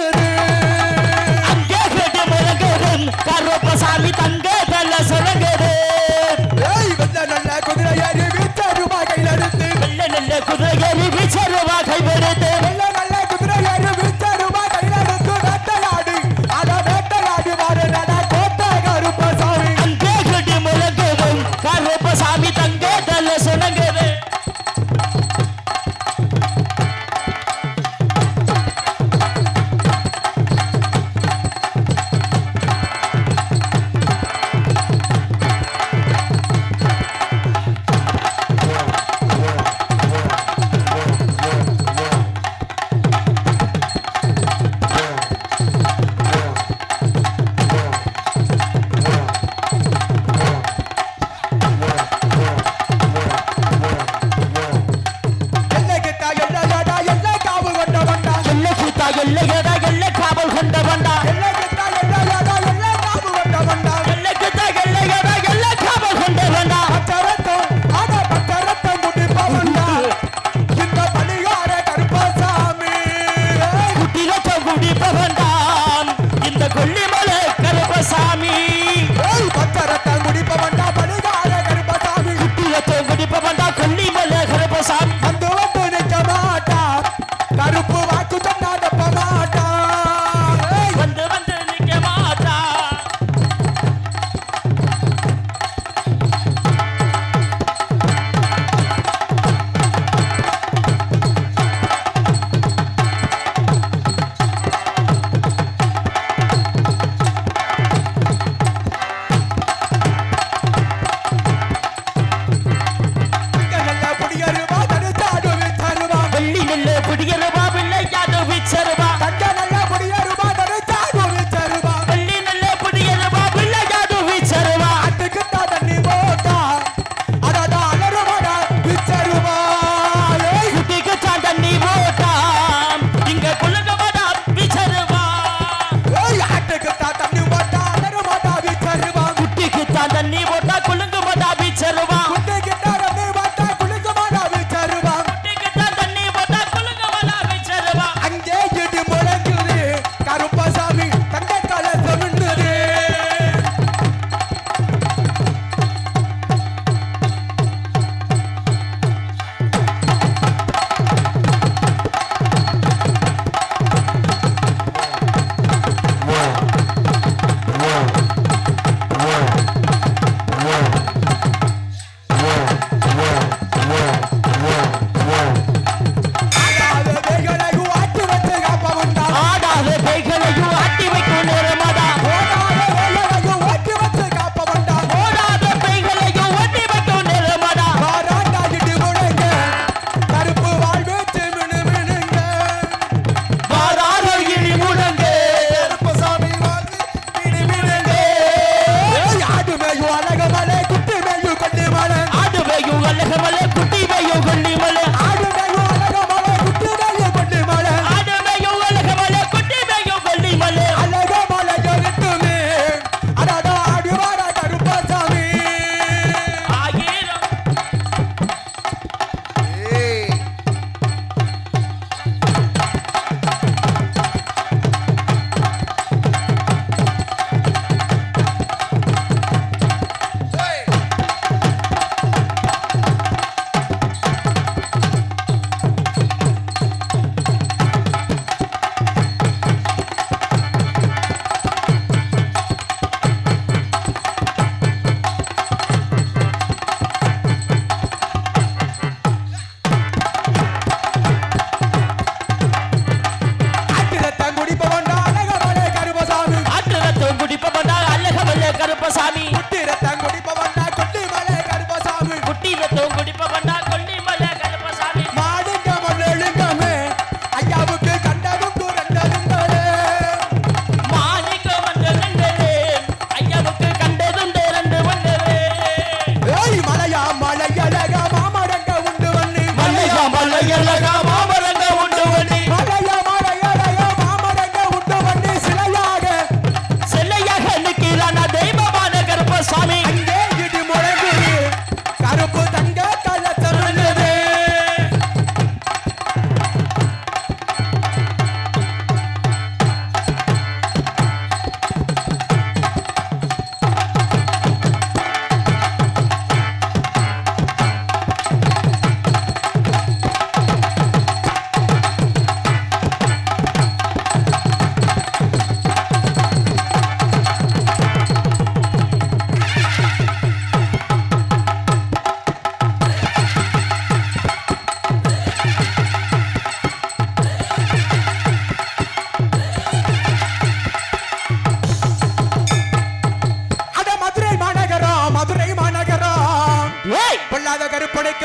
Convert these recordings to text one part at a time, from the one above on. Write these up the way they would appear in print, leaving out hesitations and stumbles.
மின்னுது அங்கே கேட்டு முழங்குதும் கருப்பசாமி தங்க தள்ள சுழங்குது வெள்ள நல்ல குதிரை ஏறி வீச்சருவா கையில் எடுத்து வெள்ள நல்ல குதிரை ஏறி வீச்சருவா கைவெடுத்து வெள்ள நல்ல குதிரை ஏறி வீச்சருவா கையில் எடுத்து வேட்டையாடி அட வேட்டையாடி மாறு நட கோட்டை கருப்பசாமி அங்கே கேட்டு முழங்குதும் கருப்பசாமி தங்க தள்ள சுழங்குது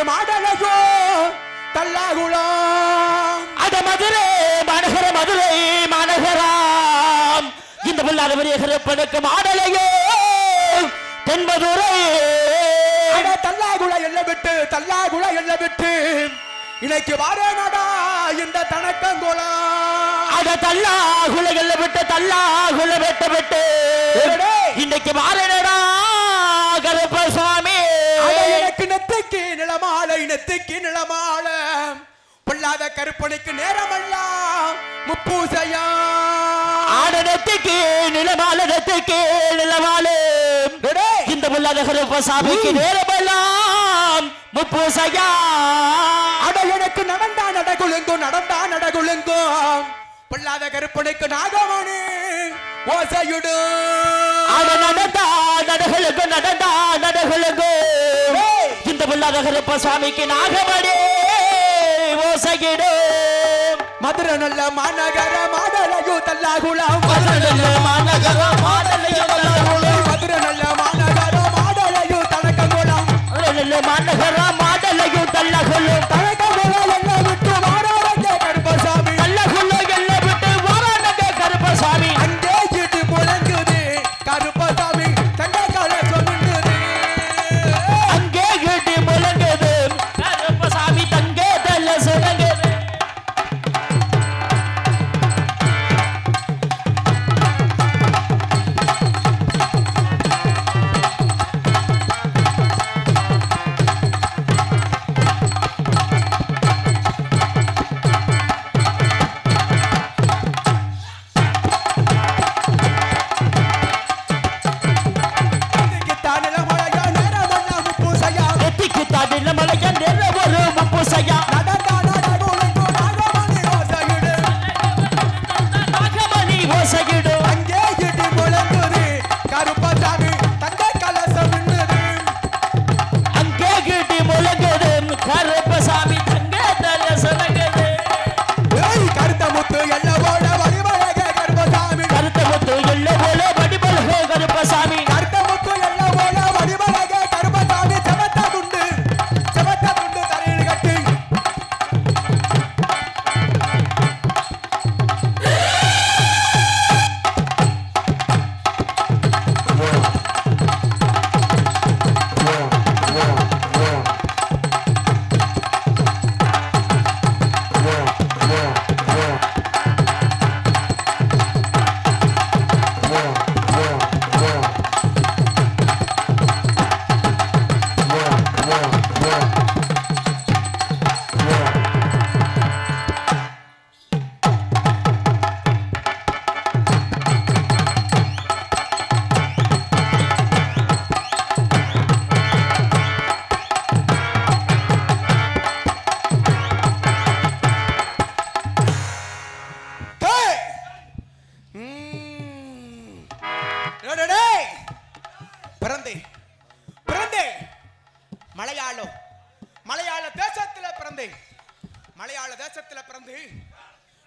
மாடலையோ தல்லாகுளம் அட மதுரை மாநகர மதுரை மாநகராம் இந்த பொல்லாத பெரிய கருப்பனுக்கு மாடலையோ தென்மதுரை அட தல்லாகுள எல்ல விட்டு இன்னைக்கு வாரேனடா இந்த தனக்கங்குளம் அட தல்லாகுல எல்ல விட்டு தல்லாகுல வெட்ட இன்னைக்கு வாரேனடா கருப்பசாமி எனக்கு நெத்திக்கு நிலமாலை பொல்லாத கருப்பனுக்கு நேரமெல்லாம் முப்பூசையா ஆட நெத்திக்கு நிலமாலை இந்த பொல்லாத கருப்பசாமிக்கு நேரமெல்லாம் முப்பூசையா அட எனக்கு நடந்தா நடகுலுங்கும் பொல்லாத கருப்பனுக்கு நாகமணி ஓசையுடு அட நடந்தா நடகுலுங்கு இந்த பொல்லாத கருப்பசாமிக்கு நாகமணி ஓசையிடு மதுரை நல்ல மாநகர மாடலையோ தல்லாகுளம் மதுரை நல்ல மாநகர மாடலையோ தல்லாகுளம் மதுரை நல்ல மாநகர மாடலையோ தனக்கங்குளம் நல்ல மாநகர மாடலையோ தல்லாகுளம் தனக்கங்குளம் என்ன விட்டு வாராங்க கருப்பசாமி தல்லாகுளம் எல்லை விட்டு வாராங்க கருப்பசாமி அங்கே இட்டு முழங்குது கருப்பசாமி தங்கக்கால சொல்லுது அங்கே கேட்டு முழங்குது கருப்பசாமி தங்கே தல்ல சுணங்குது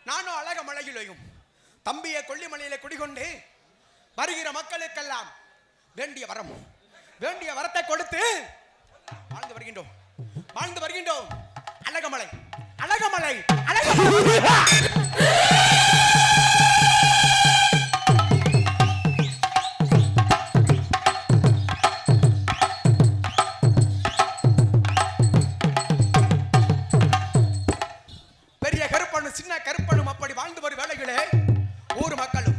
நானும் அழக மலையிலையும் தம்பியை கொல்லிமலையில குடிகொண்டு வருகிற மக்களுக்கெல்லாம் வேண்டிய வரத்தை கொடுத்து வாழ்ந்து வருகின்றோம் அழகமலை பெரிய கருப்பனும் சின்ன கருப்பனும் அப்படி வாழ்ந்து வரும் வேளைகளே ஊர் மக்களும்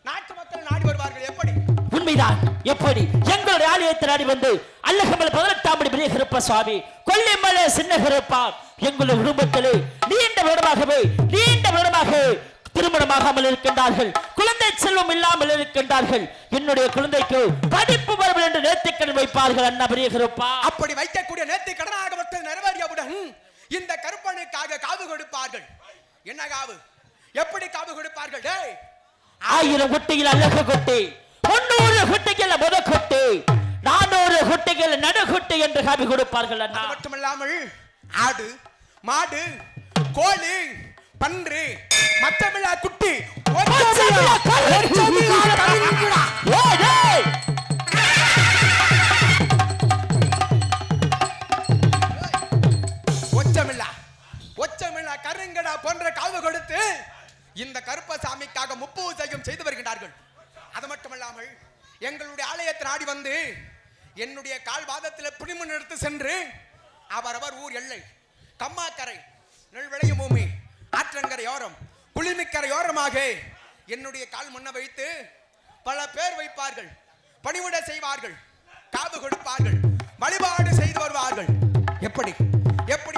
நாட்டு மக்கள் நாடி வருவார்கள். எப்படி? உண்மைதான். எப்படி? எங்களுடைய ஆலயத்தை நாடி வந்து அல்லகமலை 18ஆம் படி பெரிய கருப்ப சுவாமி கொல்லிமலை சின்ன கருப்பா எங்களுடைய குடும்பத்திலே நீண்ட வருடமாக திருமணமாகாமல் இருக்கின்றார்கள். குழந்தை செல்வம் இல்லாமல் இருக்கின்றார்கள். என்னுடைய குழந்தைக்கு படிப்பு வரும் என்று நேர்த்திக்கடன் வைப்பார்கள். அண்ணா பெரிய கருப்பா அப்படி வைக்கக்கூடிய நேர்த்திக்கடனாக நிறைவேறியவுடன் இந்த கருப்பனுக்காக காவு கொடுப்பார்கள். என்ன காவு? எப்படி காவு கொடுப்பார்கள்? 1000 குட்டிகள் அழகு குட்டி, 300 குட்டிகள் முத குட்டி, 400 குட்டிகள் நடுகுட்டி என்று காவி கொடுப்பார்கள். அண்ணா மட்டுமல்லாமல் ஆடு, மாடு, கோழி, பன்றி, மச்சமில்லா குட்டி, இந்த கருப்பசாமிக்காக முப்பூஜையும் செய்து வருகின்றார்கள். அது மட்டுமல்லாமல் எங்களுடைய ஆலயத்தை நாடி வந்து என்னுடைய கால் பாதத்தில் பிடிமுன் எடுத்து சென்று அவரவர் ஊர் எல்லை கம்மாக்கரை நெல் விளையும் பூமி ஆற்றங்கரையோரம் குளிமிக்கரையோரமாக என்னுடைய கால் முன்ன வைத்து பல பேர் வைப்பார்கள், பணிவிட செய்வார்கள், காவு கொடுப்பார்கள், வழிபாடு செய்து வருவார்கள். எப்படி எப்படி